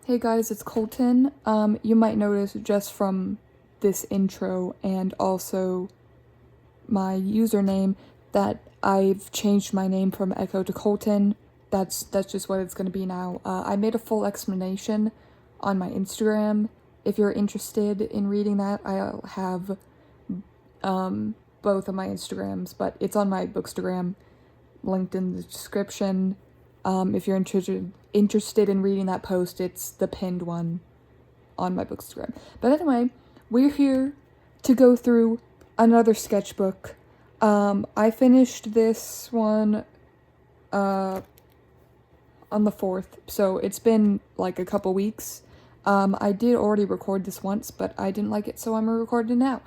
Hey guys, it's Colton. You might notice just from this intro and also my username that I've changed my name from Echo to Colton. That's just what it's gonna be now. I made a full explanation on my Instagram. If you're interested in reading that, I'll have both of my Instagrams, but it's on my Bookstagram, linked in the description. If you're interested in reading that post, it's the pinned one on my Bookstagram. But anyway, we're here to go through another sketchbook. I finished this one on the 4th, so it's been like a couple weeks. I did already record this once, but I didn't like it, so I'm recording it now.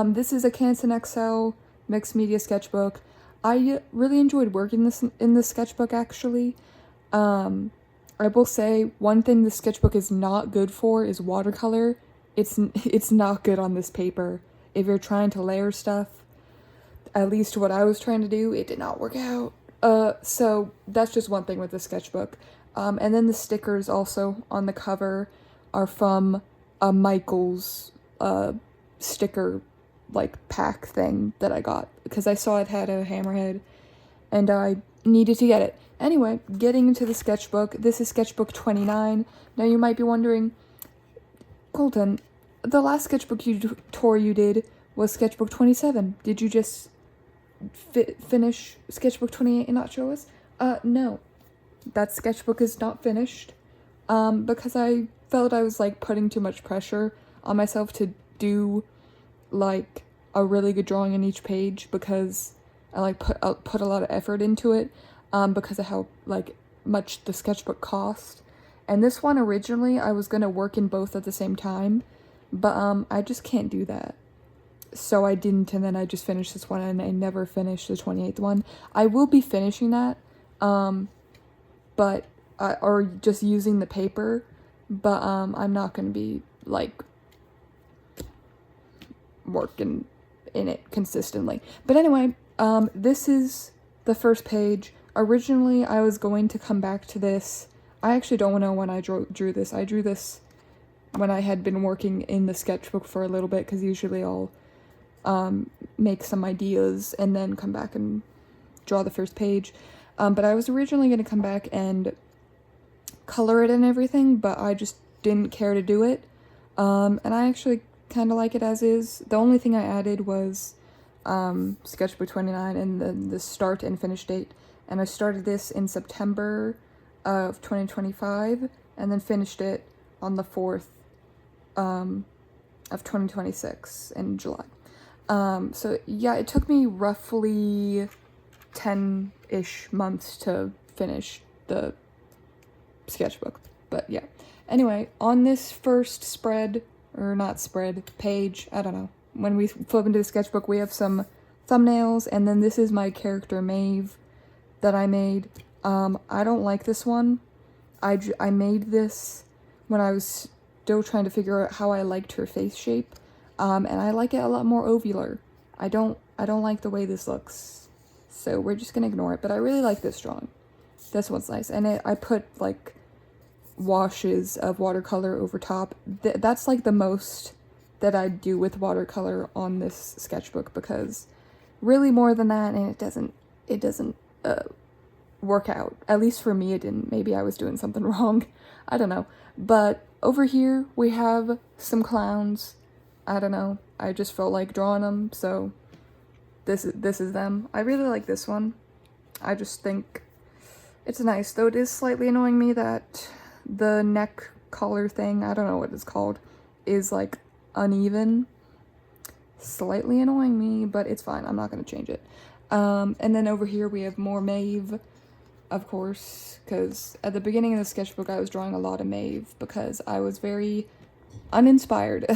This is a Canson XL mixed media sketchbook. I really enjoyed working in this sketchbook, actually. I will say one thing this sketchbook is not good for is watercolor. It's not good on this paper. If you're trying to layer stuff, at least what I was trying to do, it did not work out. So that's just one thing with the sketchbook. And then the stickers also on the cover are from a Michael's sticker like pack thing that I got because I saw it had a hammerhead and I needed to get it. Anyway, getting into the sketchbook, this is sketchbook 29. Now you might be wondering, Colton, the last sketchbook tour you did was sketchbook 27. Did you just finish sketchbook 28 and not show us? No. That sketchbook is not finished, because I felt I was like putting too much pressure on myself to do like a really good drawing on each page because I like put a lot of effort into it, because of how like much the sketchbook cost. And this one originally I was gonna work in both at the same time, but I just can't do that. So I didn't, and then I just finished this one and I never finished the 28th one. I will be finishing that, but or just using the paper, but I'm not gonna be like working in it consistently. But anyway, this is the first page. Originally, I was going to come back to this. I actually don't know when I drew this. I drew this when I had been working in the sketchbook for a little bit, because usually I'll make some ideas and then come back and draw the first page. But I was originally going to come back and color it and everything, but I just didn't care to do it. And I actually kind of like it as is. The only thing I added was sketchbook 29 and then the start and finish date. And I started this in September of 2025 and then finished it on the 4th of 2026 in July. So yeah, it took me roughly 10-ish months to finish the sketchbook. But yeah. Anyway, on this first spread, or not spread, page, I don't know. When we flip into the sketchbook, we have some thumbnails, and then this is my character Maeve that I made. I don't like this one. I made this when I was still trying to figure out how I liked her face shape. And I like it a lot more ovular. I don't like the way this looks. So we're just gonna ignore it, but I really like this drawing. This one's nice. And I put like washes of watercolor over top. That's like the most that I do with watercolor on this sketchbook, because really more than that, and it doesn't work out. At least for me it didn't. Maybe I was doing something wrong. I don't know. But over here we have some clowns. I don't know. I just felt like drawing them, so this is them. I really like this one. I just think it's nice, though it is slightly annoying me that the neck collar thing, I don't know what it's called, is like uneven. Slightly annoying me, but it's fine. I'm not going to change it. And then over here we have more Maeve, of course, because at the beginning of the sketchbook I was drawing a lot of Maeve because I was very uninspired.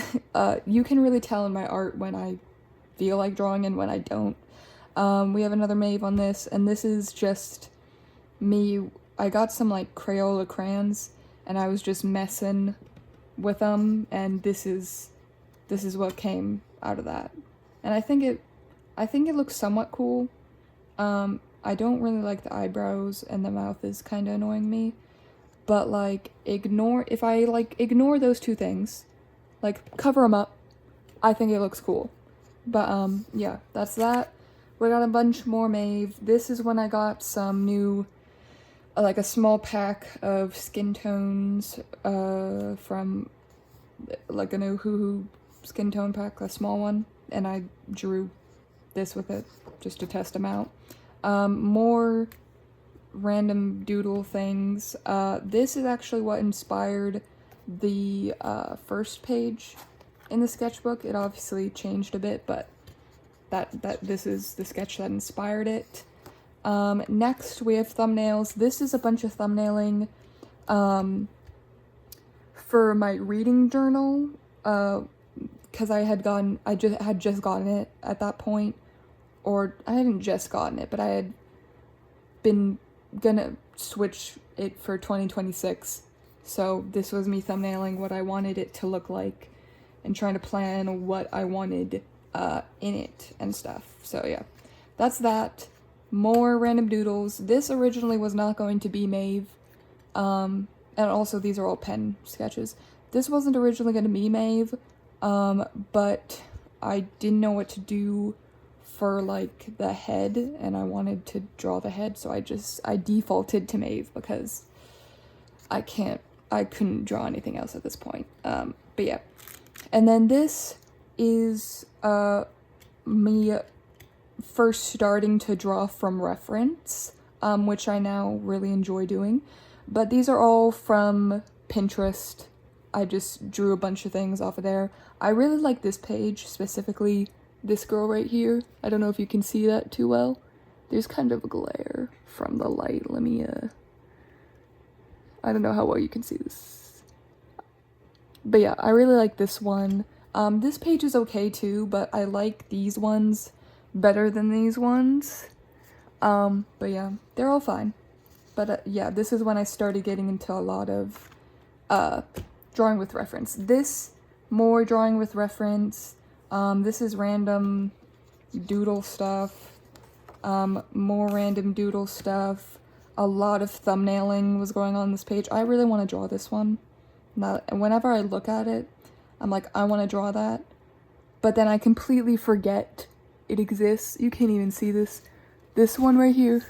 You can really tell in my art when I feel like drawing and when I don't. We have another Maeve on this, and this is just me. I got some like Crayola crayons and I was just messing with them, and this is what came out of that. And I think it looks somewhat cool. I don't really like the eyebrows, and the mouth is kind of annoying me, but like if I like ignore those two things, like cover them up, I think it looks cool. But yeah, that's that. We got a bunch more Maeve. This is when I got some new, like a small pack of skin tones from like an Ohuhu skin tone pack, a small one, and I drew this with it just to test them out. More random doodle things. This is actually what inspired the first page in the sketchbook. It obviously changed a bit, but this is the sketch that inspired it. Next we have thumbnails. This is a bunch of thumbnailing for my reading journal, because I had just gotten it at that point, or I hadn't just gotten it, but I had been gonna switch it for 2026, so this was me thumbnailing what I wanted it to look like and trying to plan what I wanted in it and stuff. So yeah, that's that. More random doodles. This originally was not going to be Maeve, and also these are all pen sketches. This wasn't originally going to be Maeve, but I didn't know what to do for like the head, and I wanted to draw the head, so I defaulted to Maeve because I couldn't draw anything else at this point. But yeah. And then this is me first starting to draw from reference, which I now really enjoy doing. But these are all from Pinterest. I just drew a bunch of things off of there. I really like this page, specifically this girl right here. I don't know if you can see that too well. There's kind of a glare from the light. Let me, I don't know how well you can see this. But yeah, I really like this one. This page is okay too, but I like these ones better than these ones. But yeah, they're all fine. But yeah, this is when I started getting into a lot of drawing with reference. This, more drawing with reference. This is random doodle stuff. More random doodle stuff. A lot of thumbnailing was going on this page. I really want to draw this one. Now, whenever I look at it, I'm like, I want to draw that. But then I completely forget it exists. You can't even see this. This one right here.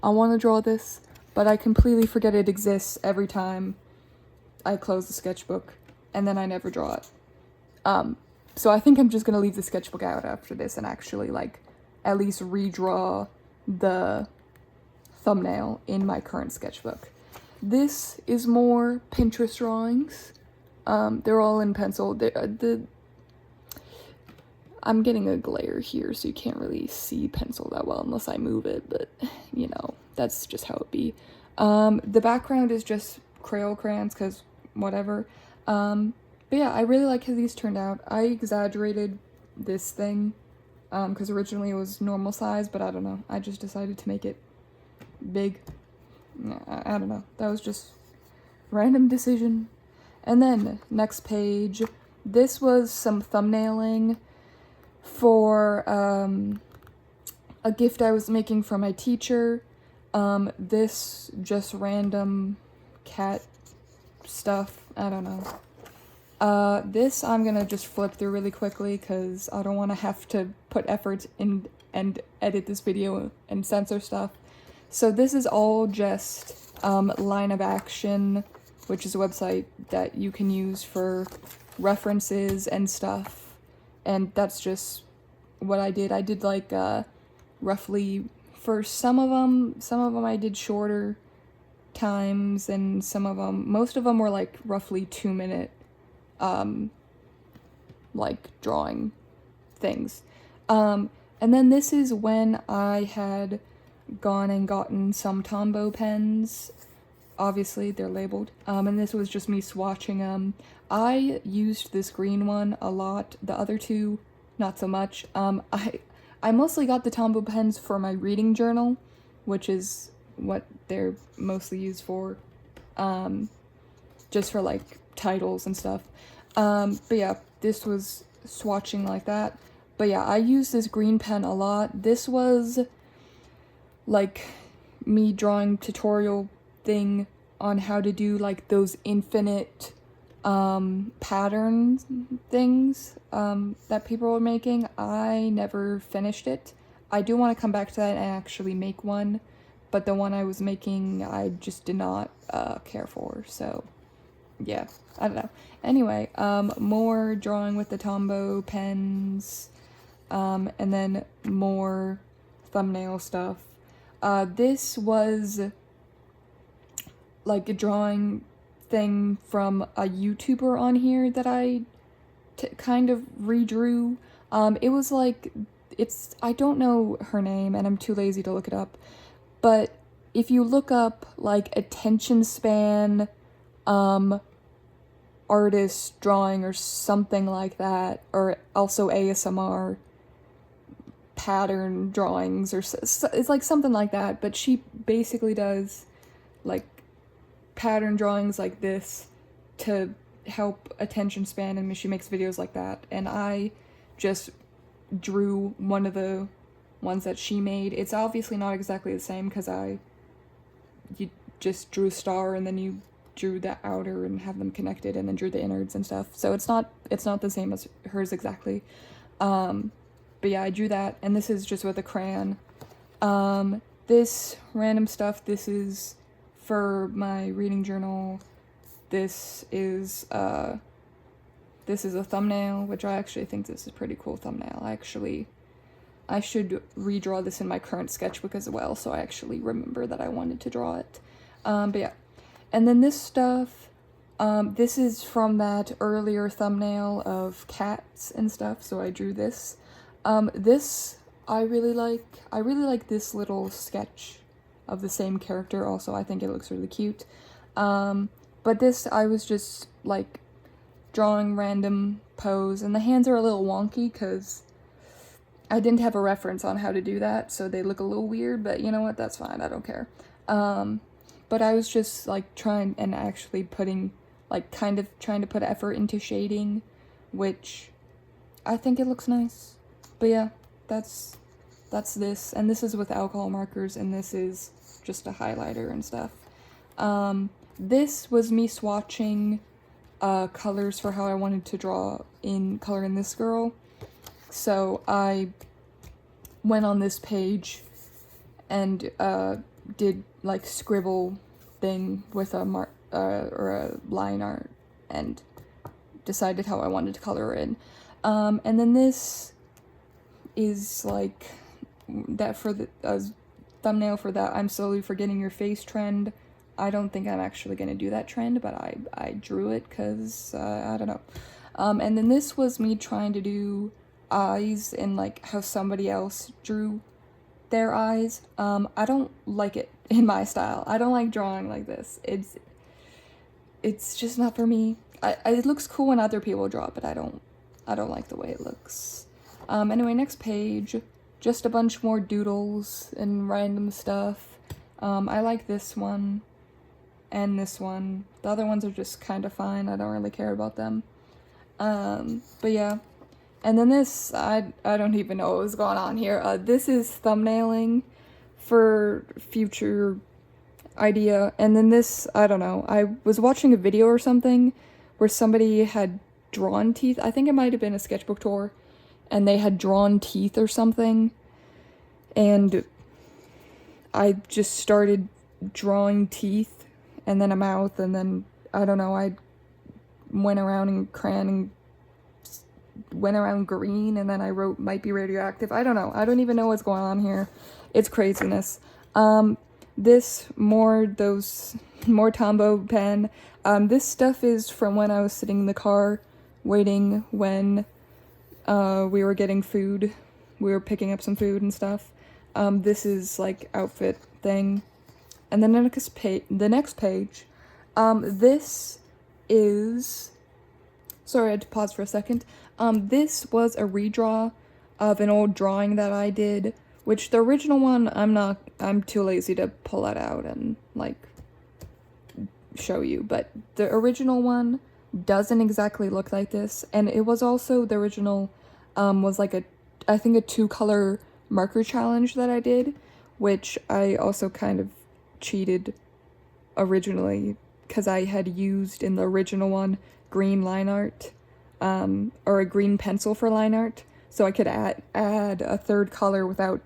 I want to draw this, but I completely forget it exists every time I close the sketchbook, and then I never draw it. So I think I'm just going to leave the sketchbook out after this and actually, like, at least redraw the thumbnail in my current sketchbook. This is more Pinterest drawings. They're all in pencil. I'm getting a glare here, so you can't really see pencil that well unless I move it, but, you know, that's just how it be. The background is just Crayola crayons, because whatever. But yeah, I really like how these turned out. I exaggerated this thing, because originally it was normal size, but I don't know. I just decided to make it big. I don't know. That was just random decision. And then, next page. This was some thumbnailing for a gift I was making for my teacher. This just random cat stuff. I don't know. This I'm gonna just flip through really quickly because I don't want to have to put effort in and edit this video and censor stuff. So this is all just Line of Action, which is a website that you can use for references and stuff. And that's just what I did. I did like roughly, for some of them I did shorter times, and most of them were like roughly 2-minute like drawing things. And then this is when I had gone and gotten some Tombow pens. Obviously they're labeled, and this was just me swatching them. I used this green one a lot, the other two not so much. I mostly got the Tombow pens for my reading journal, which is what they're mostly used for, just for like titles and stuff. But yeah, this was swatching like that. But yeah, I used this green pen a lot. This was like me drawing tutorial thing on how to do like those infinite pattern things that people were making. I never finished it. I do want to come back to that and actually make one, but the one I was making I just did not care for, so yeah, I don't know. Anyway, more drawing with the Tombow pens, and then more thumbnail stuff. This was like a drawing thing from a YouTuber on here that I kind of redrew. It was like, I don't know her name and I'm too lazy to look it up, but if you look up like attention span artist drawing or something like that, or also ASMR pattern drawings, or it's like something like that, but she basically does like pattern drawings like this to help attention span, and she makes videos like that, and I just drew one of the ones that she made. It's obviously not exactly the same because you just drew a star and then you drew the outer and have them connected and then drew the innards and stuff, so it's not the same as hers exactly. But yeah, I drew that, and this is just with a crayon. This random stuff, this is for my reading journal. This is a thumbnail, which I actually think this is a pretty cool thumbnail. I should redraw this in my current sketchbook as well, so I actually remember that I wanted to draw it. But yeah. And then this stuff, this is from that earlier thumbnail of cats and stuff, so I drew this. This I really like this little sketch of the same character also. I think it looks really cute. But this, I was just like drawing random pose, and the hands are a little wonky because I didn't have a reference on how to do that, so they look a little weird, but you know what, that's fine, I don't care. But I was just like trying and actually putting, like kind of trying to put effort into shading, which I think it looks nice. But yeah, that's this, and this is with alcohol markers, and this is just a highlighter and stuff. This was me swatching colors for how I wanted to draw in color in this girl. So I went on this page and did like scribble thing with a or a line art and decided how I wanted to color in. And then this is like that for the thumbnail for that I'm slowly forgetting your face trend. I don't think I'm actually going to do that trend, but I drew it because I don't know. And then this was me trying to do eyes and like how somebody else drew their eyes. I don't like it in my style. I don't like drawing like this. It's just not for me. It looks cool when other people draw it, but I don't like the way it looks. Anyway, next page, just a bunch more doodles and random stuff. I like this one and this one. The other ones are just kind of fine. I don't really care about them. But yeah. And then this, I don't even know what was going on here. This is thumbnailing for future idea. And then this, I don't know. I was watching a video or something where somebody had drawn teeth. I think it might have been a sketchbook tour. And they had drawn teeth or something. And I just started drawing teeth and then a mouth, and then, I don't know, I went around and crayon and went around green, and then I wrote might be radioactive. I don't know. I don't even know what's going on here. It's craziness. This more Tombow pen. This stuff is from when I was sitting in the car waiting when we were getting food. We were picking up some food and stuff. This is like outfit thing. And then the next page, this is, sorry, I had to pause for a second. This was a redraw of an old drawing that I did, which the original one, I'm too lazy to pull that out and like show you, but the original one doesn't exactly look like this. And it was also, the original was like I think a 2-color marker challenge that I did, which I also kind of cheated originally, because I had used in the original one green line art, or a green pencil for line art, so I could add a third color without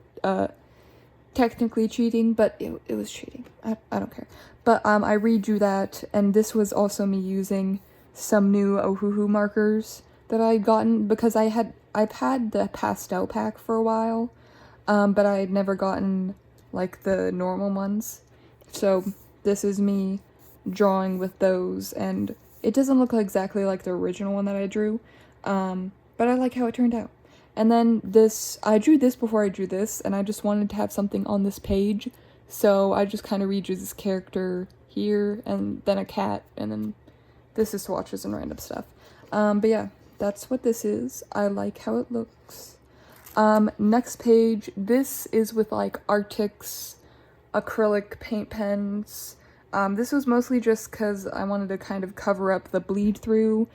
technically cheating, but it was cheating. I don't care. But I redrew that, and this was also me using some new Ohuhu markers that I'd gotten, because I've had the pastel pack for a while, but I had never gotten like the normal ones. So this is me drawing with those, and it doesn't look exactly like the original one that I drew, but I like how it turned out. And then this, I drew this before I drew this, and I just wanted to have something on this page, so I just kind of redrew this character here, and then a cat, and then this is swatches and random stuff. But yeah, that's what this is. I like how it looks. Next page, this is with like Arctic's acrylic paint pens. This was mostly just because I wanted to kind of cover up the bleed through,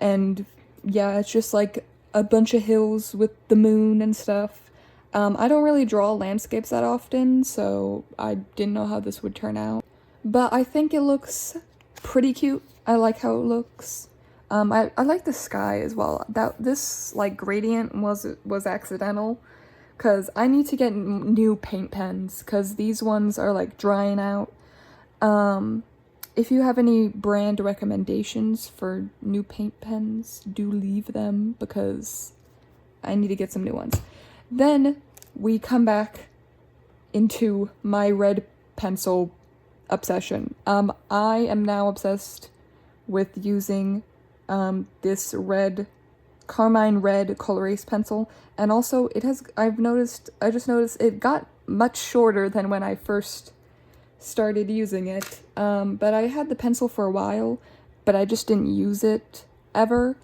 and yeah, it's just like a bunch of hills with the moon and stuff. I don't really draw landscapes that often, so I didn't know how this would turn out. But I think it looks pretty cute. I like how it looks. I like the sky as well. This like gradient was accidental, because I need to get new paint pens, because these ones are like drying out. If you have any brand recommendations for new paint pens, do leave them, because I need to get some new ones. Then we come back into my red pencil obsession. I am now obsessed with using this carmine red Colorace pencil, and also I just noticed it got much shorter than when I first started using it. But I had the pencil for a while, but I just didn't use it ever.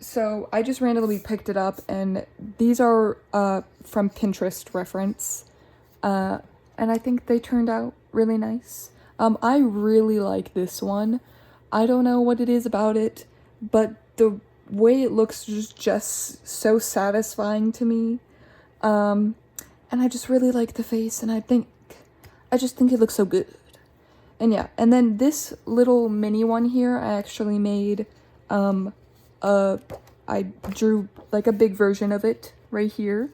So I just randomly picked it up, and these are from Pinterest reference, and I think they turned out really nice. I really like this one. I don't know what it is about it, but the way it looks is just so satisfying to me. And I just really like the face, and I just think it looks so good. And yeah, and then this little mini one here, I actually made, I drew like a big version of it right here.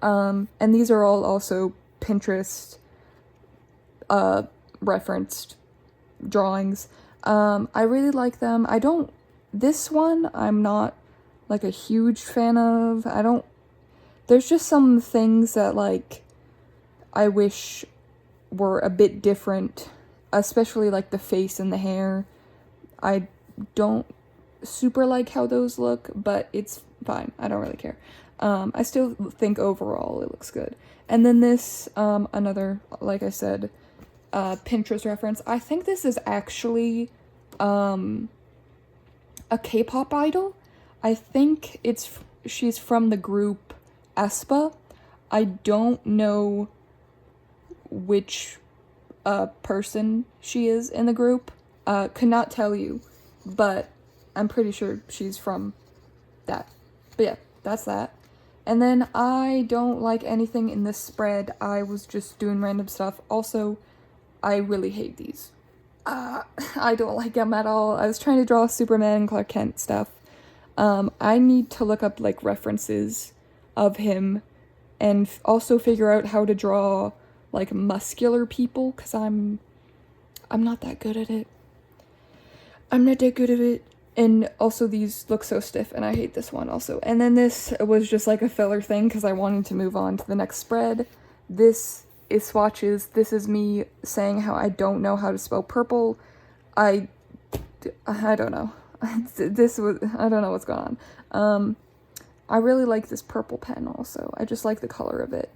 And these are all also Pinterest, referenced drawings. I really like them. This one, I'm not like a huge fan of. There's just some things that like I wish were a bit different, especially like the face and the hair. I don't super like how those look, but it's fine. I don't really care. I still think overall it looks good. And then this, another, like I said, Pinterest reference. I think this is actually a K-pop idol. I think she's from the group Aespa. I don't know which person she is in the group. Could not tell you, but I'm pretty sure she's from that. But yeah, that's that. And then I don't like anything in this spread. I was just doing random stuff. Also, I really hate these. I don't like them at all. I was trying to draw Superman and Clark Kent stuff. I need to look up like references of him, and also figure out how to draw like muscular people, because I'm not that good at it. I'm not that good at it. And also these look so stiff, and I hate this one also. And then this was just like a filler thing because I wanted to move on to the next spread. This is swatches. This is me saying how I don't know how to spell purple. I don't know. I don't know what's going on. I really like this purple pen also. I just like the color of it.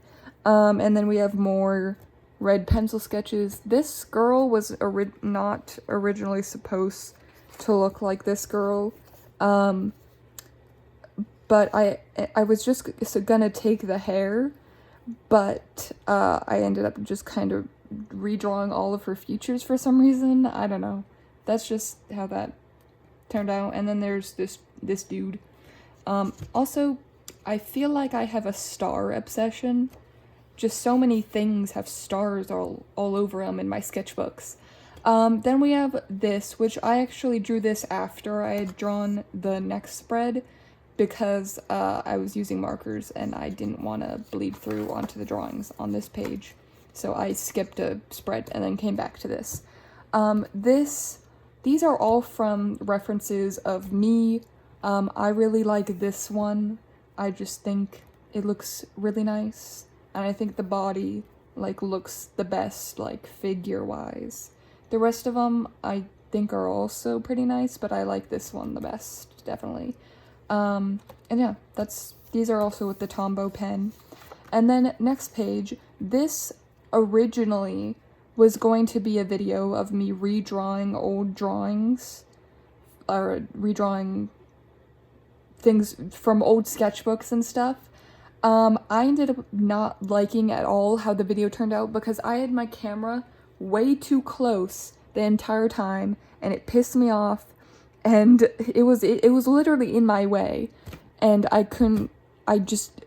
And then we have more red pencil sketches. This girl was not originally supposed to look like this girl. But I was just gonna take the hair, but I ended up just kind of redrawing all of her features for some reason. I don't know. That's just how that turned out. And then there's this dude. Also, I feel like I have a star obsession, just so many things have stars all over them in my sketchbooks. Then we have this, which I actually drew this after I had drawn the next spread, because I was using markers and I didn't want to bleed through onto the drawings on this page. So I skipped a spread and then came back to this. These are all from references of me. I really like this one. I just think it looks really nice. And I think the body, like, looks the best, like, figure-wise. The rest of them, I think, are also pretty nice, but I like this one the best, definitely. And yeah, these are also with the Tombow pen. And then next page, this originally was going to be a video of me redrawing old drawings, or redrawing things from old sketchbooks and stuff. I ended up not liking at all how the video turned out, because I had my camera way too close the entire time, and it pissed me off, and it was literally in my way, and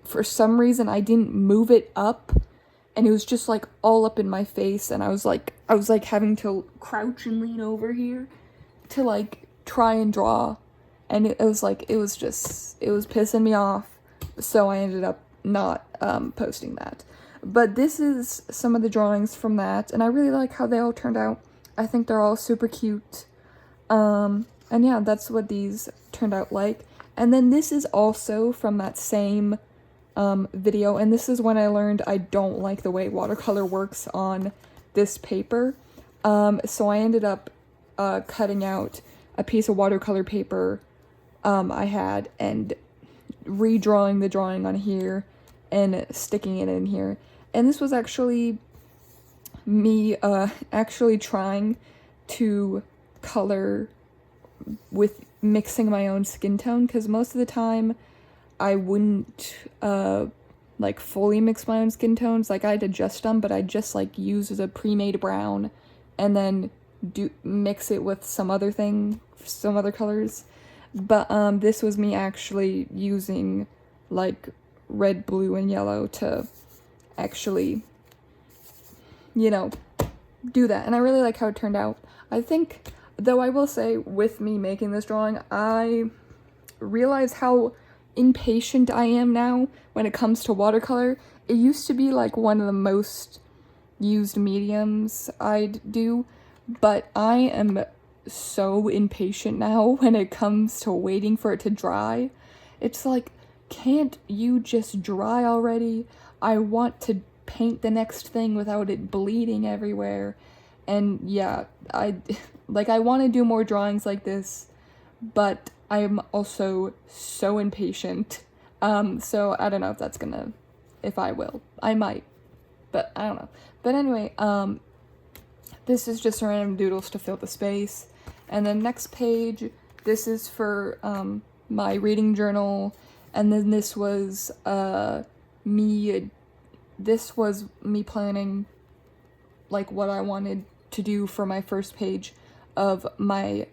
for some reason I didn't move it up, and it was just like all up in my face, and I was like having to crouch and lean over here to like try and draw, and it was pissing me off, so I ended up not posting that. But this is some of the drawings from that, and I really like how they all turned out. I think they're all super cute. And yeah, that's what these turned out like. And then this is also from that same video, and this is when I learned I don't like the way watercolor works on this paper. So I ended up cutting out a piece of watercolor paper I had and redrawing the drawing on here and sticking it in here. And this was actually me actually trying to color with mixing my own skin tone, because most of the time I wouldn't like fully mix my own skin tones. Like, I'd adjust them, but I'd just like use a pre-made brown and then mix it with some other colors. But this was me actually using like red, blue, and yellow to actually, you know, do that. And I really like how it turned out. I think, though, I will say, with me making this drawing, I realize how impatient I am now when it comes to watercolor. It used to be like one of the most used mediums I'd do, but I am so impatient now when it comes to waiting for it to dry. It's like, can't you just dry already? I want to paint the next thing without it bleeding everywhere. And yeah, I want to do more drawings like this, but I'm also so impatient. So I don't know if I will. I might, but I don't know. But anyway, this is just random doodles to fill the space. And then next page, this is for my reading journal. And then this was me planning like what I wanted to do for my first page of my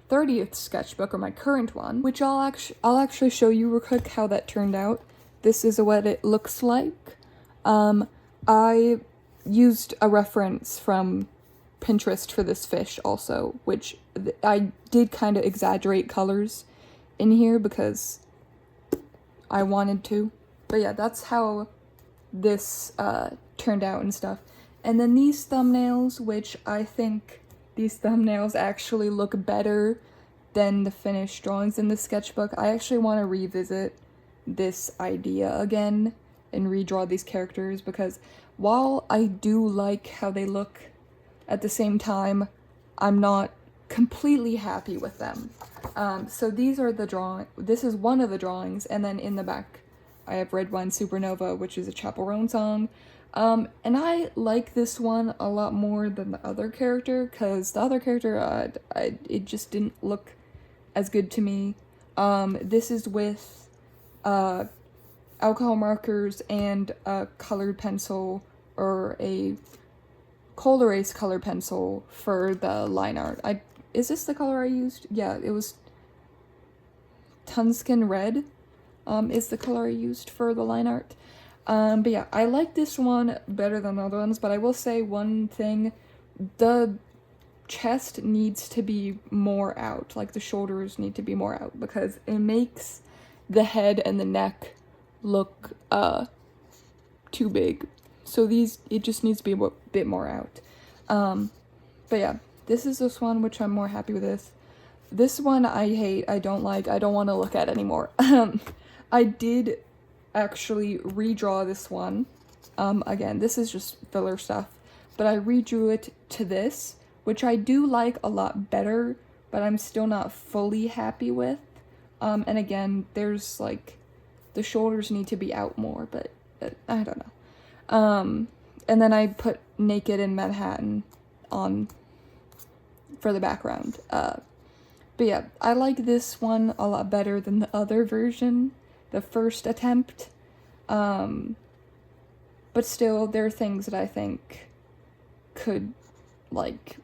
30th sketchbook, or my current one, which I'll actually show you real quick how that turned out. This is what it looks like. I used a reference from Pinterest for this fish also, which I did kind of exaggerate colors in here because I wanted to. But yeah, that's how this turned out and stuff. And then these thumbnails, which I think these thumbnails actually look better than the finished drawings in the sketchbook. I actually want to revisit this idea again and redraw these characters, because while I do like how they look, at the same time, I'm not completely happy with them. So these are this is one of the drawings, and then in the back I have Red Wine Supernova, which is a Chapel Roan song. And I like this one a lot more than the other character, because the other character, it just didn't look as good to me. This is with alcohol markers and a colored pencil, or a cold erase color pencil for the line art. Is this the color I used? Yeah, it was Tunskin Red is the color I used for the line art. But yeah, I like this one better than the other ones, but I will say one thing, the chest needs to be more out, like the shoulders need to be more out, because it makes the head and the neck look too big. So it just needs to be a bit more out. But yeah, this one, which I'm more happy with this. This one I hate, I don't like, I don't want to look at anymore. I did actually redraw this one. Again, this is just filler stuff, but I redrew it to this, which I do like a lot better, but I'm still not fully happy with. And again, there's like, the shoulders need to be out more, but I don't know. And then I put Naked in Manhattan on for the background. But yeah, I like this one a lot better than the other version, the first attempt. But still, there are things that I think could, like,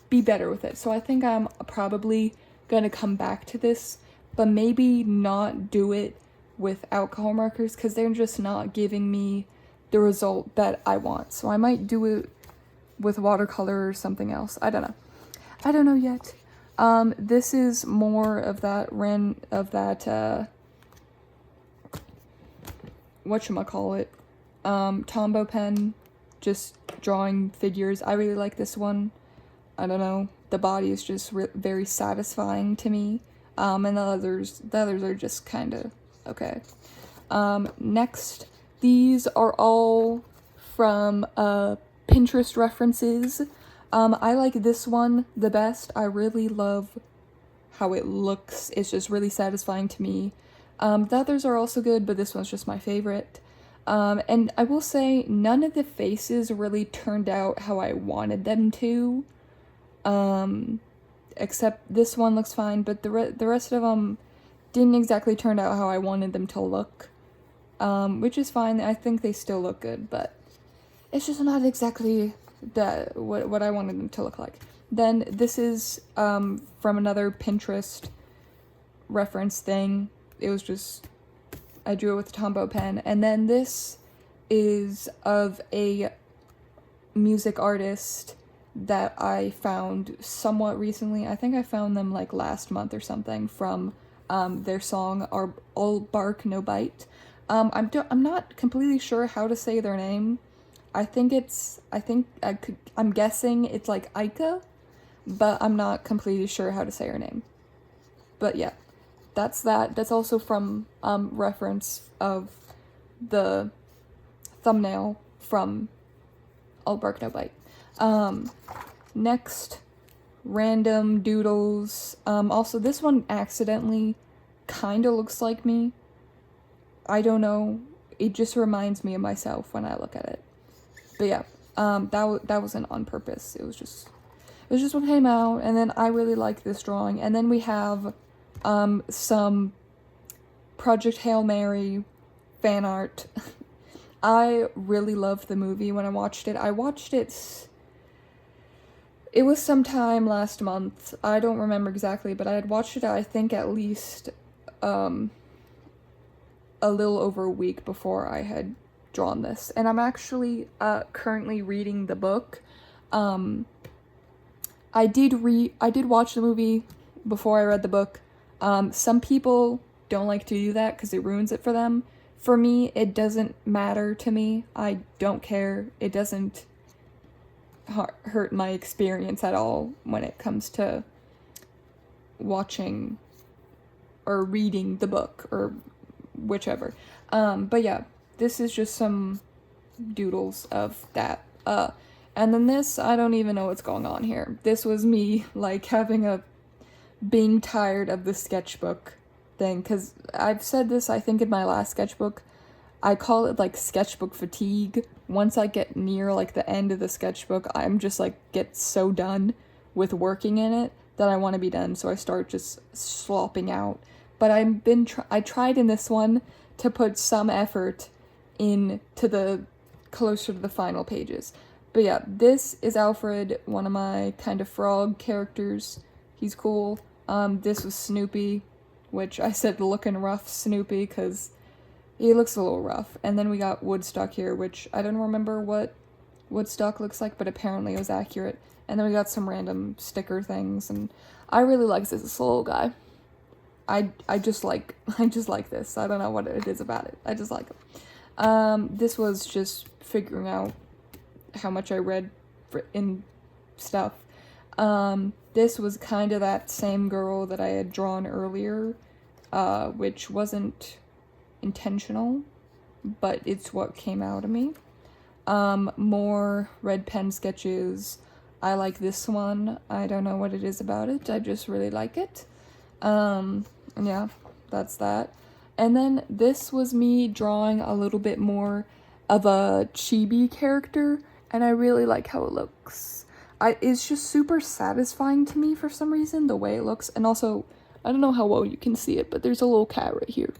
be better with it. So I think I'm probably gonna come back to this, but maybe not do it with alcohol markers, because they're just not giving me the result that I want. So I might do it with watercolor or something else. I don't know. I don't know yet. This is more of that whatchamacallit, Tombow pen, just drawing figures. I really like this one. I don't know, the body is just very satisfying to me. And the others are just kind of okay. Next, these are all from Pinterest references. I like this one the best. I really love how it looks. It's just really satisfying to me. The others are also good, but this one's just my favorite. And I will say none of the faces really turned out how I wanted them to. Except this one looks fine, but the rest of them didn't exactly turn out how I wanted them to look. Which is fine. I think they still look good, but it's just not exactly what I wanted them to look like. Then this is from another Pinterest reference thing. It was just, I drew it with a Tombow pen. And then this is of a music artist that I found somewhat recently. I think I found them like last month or something, from their song All Bark No Bite. I'm not completely sure how to say their name. I'm guessing it's like Aika, but I'm not completely sure how to say her name. But yeah, that's that. That's also from reference of the thumbnail from All Bark No Bite. Next, random doodles. Also, this one accidentally kind of looks like me. I don't know. It just reminds me of myself when I look at it. But yeah, that wasn't on purpose. It was just what came out, and then I really like this drawing. And then we have some Project Hail Mary fan art. I really loved the movie when I watched it. It was sometime last month. I don't remember exactly, but I had watched it, I think, at least a little over a week before I had drawn this. And I'm actually currently reading the book. I did watch the movie before I read the book. Some people don't like to do that because it ruins it for them. For me, it doesn't matter to me. I don't care. It doesn't hurt my experience at all when it comes to watching or reading the book or whichever. But yeah, this is just some doodles of that. And then this, I don't even know what's going on here. This was me, like, being tired of the sketchbook thing, because I've said this, I think, in my last sketchbook. I call it, like, sketchbook fatigue. Once I get near, like, the end of the sketchbook, I'm just, like, get so done with working in it that I want to be done, so I start just slopping out. But I tried in this one to put some effort into closer to the final pages. But yeah, this is Alfred, one of my kind of frog characters. He's cool. This was Snoopy, which I said looking rough Snoopy, because He looks a little rough. And then we got Woodstock here, which I don't remember what Woodstock looks like, but apparently it was accurate. And then we got some random sticker things, and I really like this little guy. I just like this. I don't know what it is about it. I just like it. This was just figuring out how much I read in stuff. This was kind of that same girl that I had drawn earlier, which wasn't intentional, but it's what came out of me. More red pen sketches. I like this one. I don't know what it is about it. I just really like it. Yeah, that's that. And then this was me drawing a little bit more of a chibi character, and I really like how it looks. It's just super satisfying to me for some reason, the way it looks. And also, I don't know how well you can see it, but there's a little cat right here.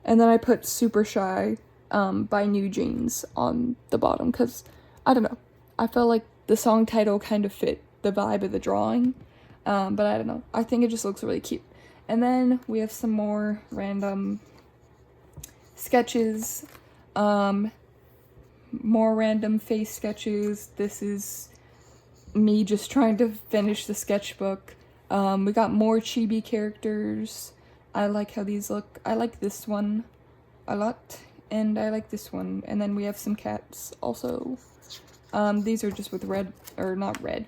And then I put Super Shy by New Jeans on the bottom, because, I don't know, I felt like the song title kind of fit the vibe of the drawing, but I don't know, I think it just looks really cute. And then we have some more random sketches, more random face sketches. This is me just trying to finish the sketchbook. We got more chibi characters. I like how these look. I like this one a lot, and I like this one. And then we have some cats also. These are just with red, or not red,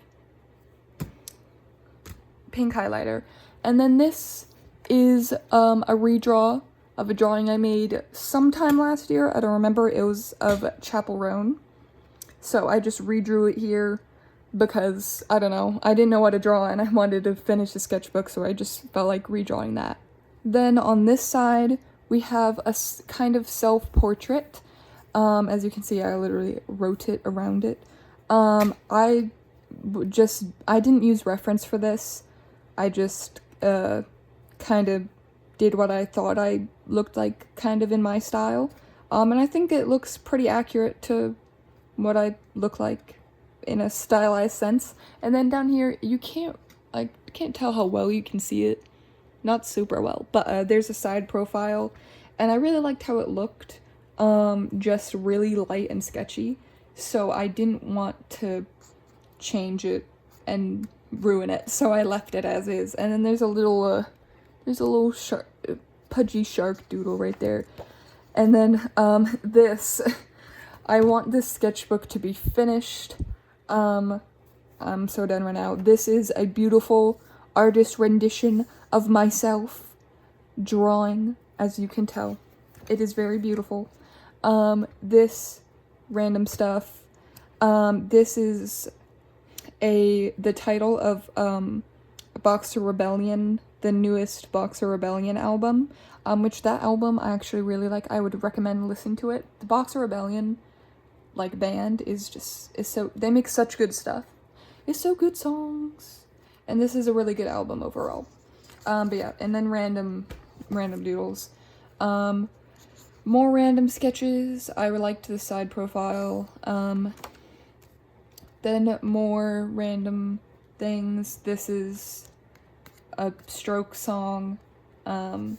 pink highlighter. And then this is a redraw of a drawing I made sometime last year. I don't remember. It was of Chapel Roan. So I just redrew it here because, I don't know, I didn't know what to draw and I wanted to finish the sketchbook, so I just felt like redrawing that. Then on this side, we have a kind of self-portrait. As you can see, I literally wrote it around it. I didn't use reference for this. I just kind of did what I thought I looked like kind of in my style. And I think it looks pretty accurate to what I look like in a stylized sense. And then down here, you can't tell how well you can see it. Not super well, but there's a side profile, and I really liked how it looked. Just really light and sketchy, so I didn't want to change it and ruin it, so I left it as is. And then there's a little pudgy shark doodle right there. And then this, I want this sketchbook to be finished. I'm so done right now. This is a beautiful artist rendition of myself drawing, as you can tell. It is very beautiful. This random stuff. This is the title of Boxer Rebellion, the newest Boxer Rebellion album, which that album I actually really like. I would recommend listening to it. The Boxer Rebellion, like, band is so, they make such good stuff. It's so good songs. And this is a really good album overall. But yeah, and then random doodles. More random sketches. I liked the side profile. Then more random things. This is a stroke song. Then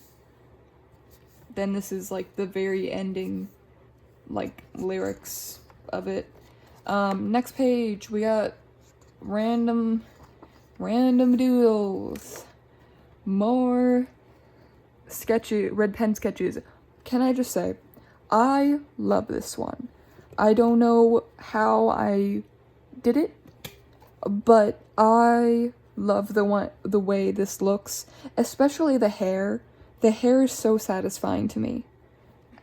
this is like the very ending, like, lyrics of it. Next page, we got random doodles. More sketchy red pen sketches. Can I just say, I love this one. I don't know how I did it, but I love the way this looks, especially the hair. The hair is so satisfying to me.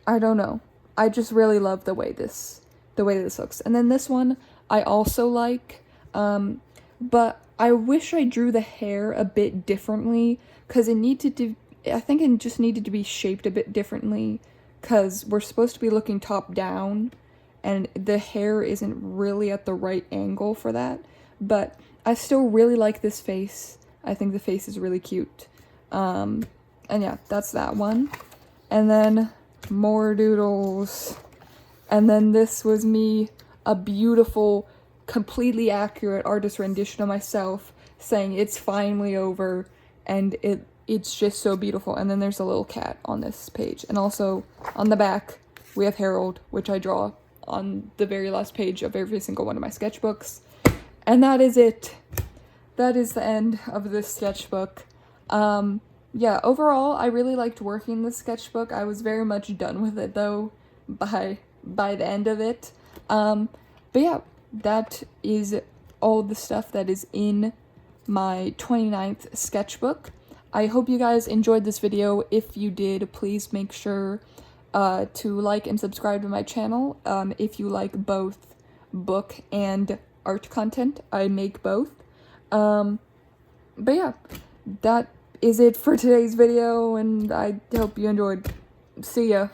I don't know. I just really love the way this looks. And then this one I also like, but I wish I drew the hair a bit differently, because I think it just needed to be shaped a bit differently, because we're supposed to be looking top down, and the hair isn't really at the right angle for that. But I still really like this face. I think the face is really cute. And yeah, that's that one. And then more doodles. And then this was me, a beautiful, completely accurate artist rendition of myself, saying it's finally over, and it's just so beautiful. And then there's a little cat on this page. And also on the back, we have Harold, which I draw on the very last page of every single one of my sketchbooks. And that is it. That is the end of this sketchbook. Yeah, overall, I really liked working this sketchbook. I was very much done with it, though, by the end of it. But yeah, that is all the stuff that is in my 29th sketchbook. I hope you guys enjoyed this video. If you did, please make sure to like and subscribe to my channel. If you like both book and art content, I make both. But yeah, that is it for today's video, and I hope you enjoyed. See ya.